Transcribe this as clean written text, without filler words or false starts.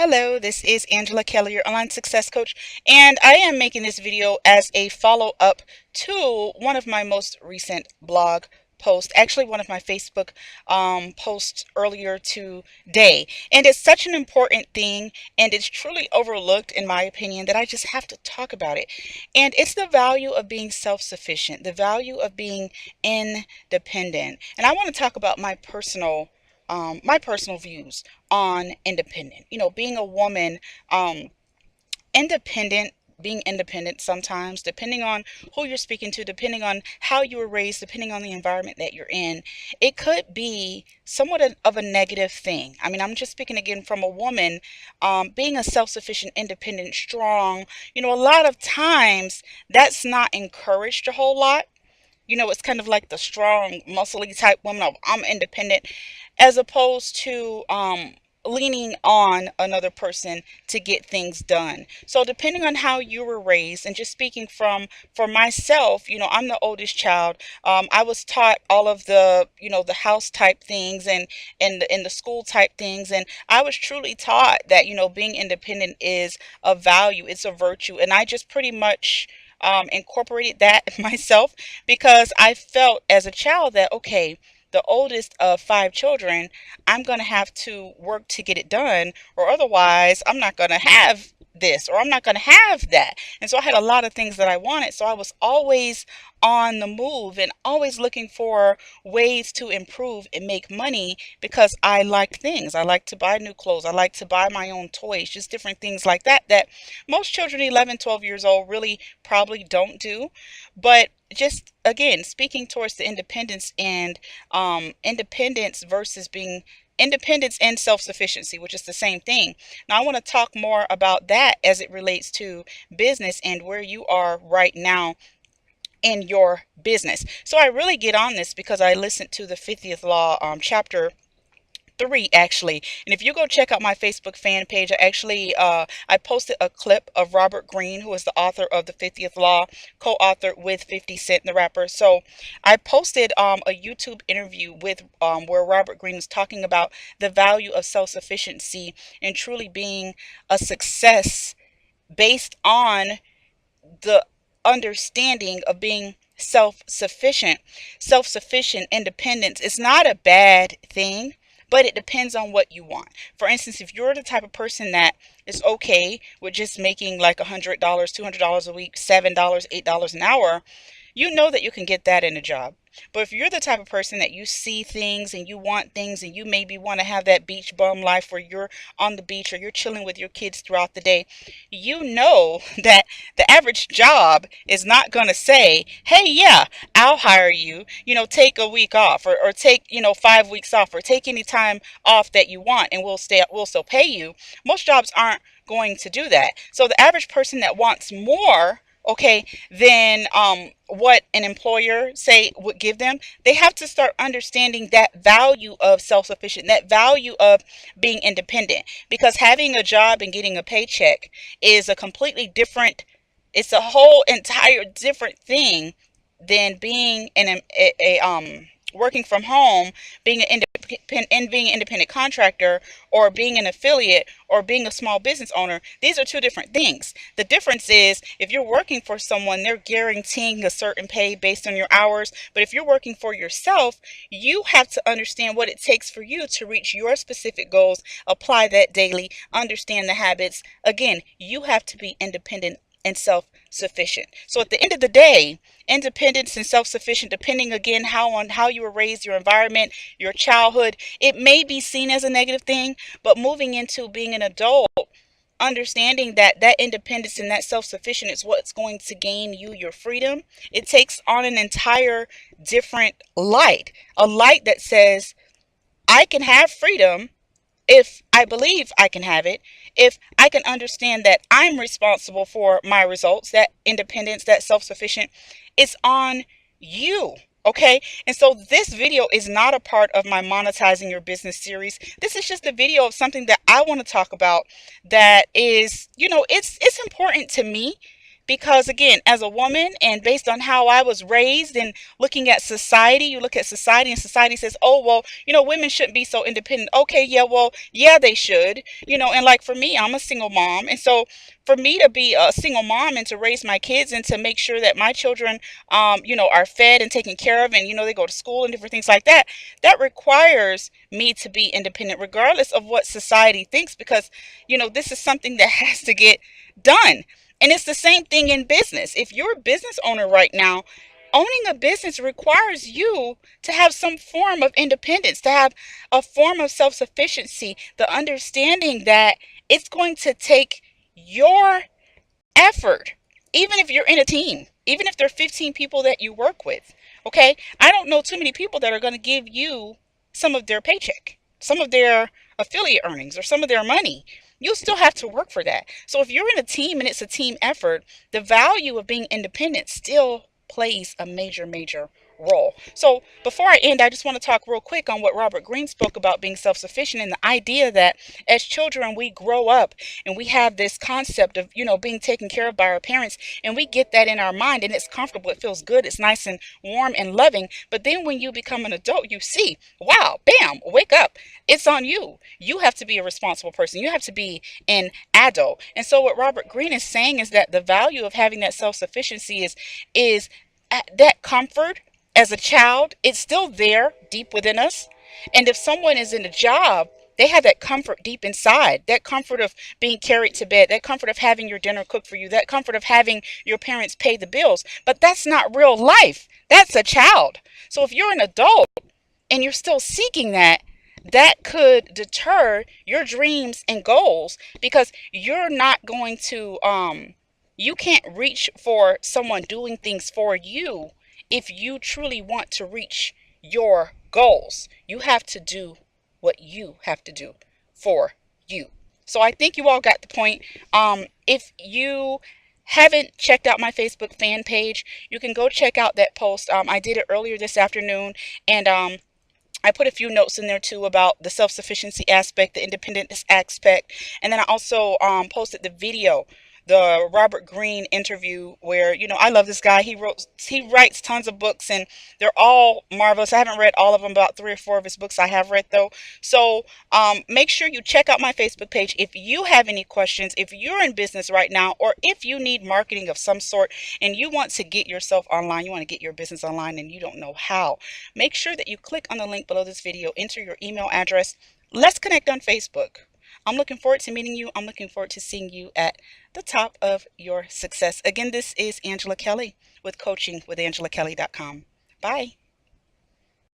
Hello, this is Angela Kelly, your online success coach, and I am making this video as a follow-up to one of my most recent blog posts, actually one of my Facebook posts earlier today. And it's such an important thing, and it's truly overlooked in my opinion that I just have to talk about it. And it's the value of being self-sufficient, the value of being independent. And I want to talk about my personal views on independent. Being a woman, um, independent, being independent sometimes, depending on who you're speaking to, depending on how you were raised, depending on the environment that you're in, it could be somewhat of a negative thing. I mean, I'm just speaking again from a woman, being a self-sufficient, independent, strong. A lot of times that's not encouraged a whole lot. It's kind of like the strong, muscly type woman of I'm independent, as opposed to leaning on another person to get things done. So depending on how you were raised, and just speaking for myself, I'm the oldest child. I was taught all of the house type things and the school type things, and I was truly taught that being independent is a value, it's a virtue, and I just pretty much incorporated that myself because I felt as a child that, okay, the oldest of five children, I'm going to have to work to get it done, or otherwise I'm not going to have this, or I'm not going to have that. And so I had a lot of things that I wanted. So I was always on the move and always looking for ways to improve and make money because I liked things. I like to buy new clothes. I like to buy my own toys, just different things like that that most children 11, 12 years old really probably don't do. But just again, speaking towards the independence and independence versus being independence and self-sufficiency, which is the same thing. Now, I want to talk more about that as it relates to business and where you are right now in your business. So I really get on this because I listened to the 50th Law, chapter 3 actually. And if you go check out my Facebook fan page, I posted a clip of Robert Greene, who is the author of the 50th Law, co-authored with 50 Cent the rapper. So I posted a YouTube interview with where Robert Greene is talking about the value of self-sufficiency and truly being a success based on the understanding of being self-sufficient. Self-sufficient independence is not a bad thing, but it depends on what you want. For instance, if you're the type of person that is okay with just making like $100, $200 a week, $7, $8 an hour, you know that you can get that in a job. But if you're the type of person that you see things and you want things and you maybe want to have that beach bum life where you're on the beach or you're chilling with your kids throughout the day, you know that the average job is not going to say, hey, yeah, I'll hire you, take a week off, or take, 5 weeks off, or take any time off that you want and we'll still pay you. Most jobs aren't going to do that. So the average person that wants more, okay, then what an employer say would give them, they have to start understanding that value of self-sufficient, that value of being independent, because having a job and getting a paycheck is a completely different, it's a whole entire different thing than being working from home, being being an independent contractor, or being an affiliate, or being a small business owner. These are two different things. The difference is if you're working for someone, they're guaranteeing a certain pay based on your hours. But if you're working for yourself, you have to understand what it takes for you to reach your specific goals, apply that daily, understand the habits. Again, you have to be independent and self-sufficient. So at the end of the day, independence and self-sufficient, depending again on how you were raised, your environment, your childhood, it may be seen as a negative thing, but moving into being an adult, understanding that that independence and that self-sufficient is what's going to gain you your freedom, it takes on an entire different light, a light that says, I can have freedom if I believe I can have it, if I can understand that I'm responsible for my results, that independence, that self-sufficient, it's on you. Okay. And so this video is not a part of my monetizing your business series. This is just a video of something that I want to talk about that is, it's important to me. Because again, as a woman and based on how I was raised and looking at society, you look at society and society says, oh, well, women shouldn't be so independent. Okay, yeah, well, yeah, they should, and like for me, I'm a single mom. And so for me to be a single mom and to raise my kids and to make sure that my children, are fed and taken care of and, they go to school and different things like that, that requires me to be independent, regardless of what society thinks, because, this is something that has to get done. And it's the same thing in business. If you're a business owner right now, owning a business requires you to have some form of independence, to have a form of self sufficiency, the understanding that it's going to take your effort, even if you're in a team, even if there are 15 people that you work with. Okay, I don't know too many people that are going to give you some of their paycheck, some of their affiliate earnings, or some of their money. You still have to work for that. So if you're in a team and it's a team effort, the value of being independent still plays a major, major role. So before I end, I just want to talk real quick on what Robert Greene spoke about being self-sufficient, and the idea that as children we grow up and we have this concept of, being taken care of by our parents, and we get that in our mind, and it's comfortable, it feels good, it's nice and warm and loving. But then when you become an adult, you see, wow, bam, wake up, it's on you. You have to be a responsible person, you have to be an adult. And so what Robert Greene is saying is that the value of having that self-sufficiency is that comfort. As a child, it's still there deep within us. And if someone is in a job, they have that comfort deep inside, that comfort of being carried to bed, that comfort of having your dinner cooked for you, that comfort of having your parents pay the bills. But that's not real life. That's a child. So if you're an adult and you're still seeking that, that could deter your dreams and goals, because you're not going to you can't reach for someone doing things for you. If you truly want to reach your goals, you have to do what you have to do for you. So I think you all got the point. If you haven't checked out my Facebook fan page, you can go check out that post. I did it earlier this afternoon, and I put a few notes in there too about the self-sufficiency aspect, the independence aspect, and then I also posted the video, the Robert Greene interview, where I love this guy. He writes tons of books, and they're all marvelous. I haven't read all of them, about 3 or 4 of his books I have read though. So make sure you check out my Facebook page if you have any questions, if you're in business right now, or if you need marketing of some sort and you want to get yourself online, you want to get your business online and you don't know how. Make sure that you click on the link below this video, enter your email address. Let's connect on Facebook. I'm looking forward to meeting you. I'm looking forward to seeing you at the top of your success. Again, this is Angela Kelly with coachingwitangelakelly.com. Bye.